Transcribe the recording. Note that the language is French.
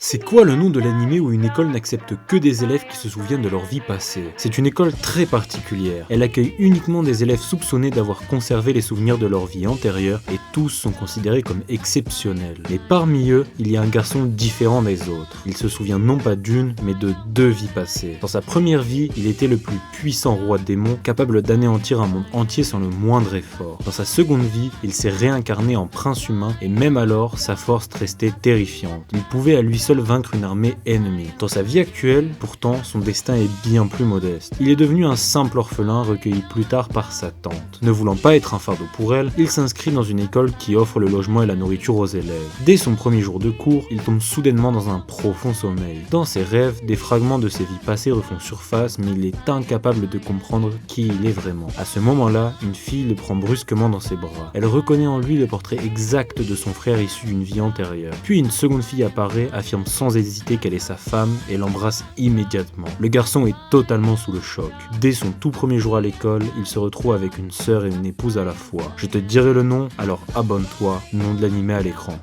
C'est quoi le nom de l'animé où une école n'accepte que des élèves qui se souviennent de leur vie passée? C'est une école très particulière. Elle accueille uniquement des élèves soupçonnés d'avoir conservé les souvenirs de leur vie antérieure et tous sont considérés comme exceptionnels. Mais parmi eux, il y a un garçon différent des autres. Il se souvient non pas d'une, mais de deux vies passées. Dans sa première vie, il était le plus puissant roi démon, capable d'anéantir un monde entier sans le moindre effort. Dans sa seconde vie, il s'est réincarné en prince humain et même alors, sa force restait terrifiante. Il pouvait à lui seul vaincre une armée ennemie. Dans sa vie actuelle, pourtant, son destin est bien plus modeste. Il est devenu un simple orphelin recueilli plus tard par sa tante. Ne voulant pas être un fardeau pour elle, il s'inscrit dans une école qui offre le logement et la nourriture aux élèves. Dès son premier jour de cours, il tombe soudainement dans un profond sommeil. Dans ses rêves, des fragments de ses vies passées refont surface, mais il est incapable de comprendre qui il est vraiment. À ce moment-là, une fille le prend brusquement dans ses bras. Elle reconnaît en lui le portrait exact de son frère issu d'une vie antérieure. Puis une seconde fille apparaît, affirme sans hésiter qu'elle est sa femme et l'embrasse immédiatement. Le garçon est totalement sous le choc. Dès son tout premier jour à l'école, il se retrouve avec une sœur et une épouse à la fois. Je te dirai le nom, alors abonne-toi, nom de l'animé à l'écran.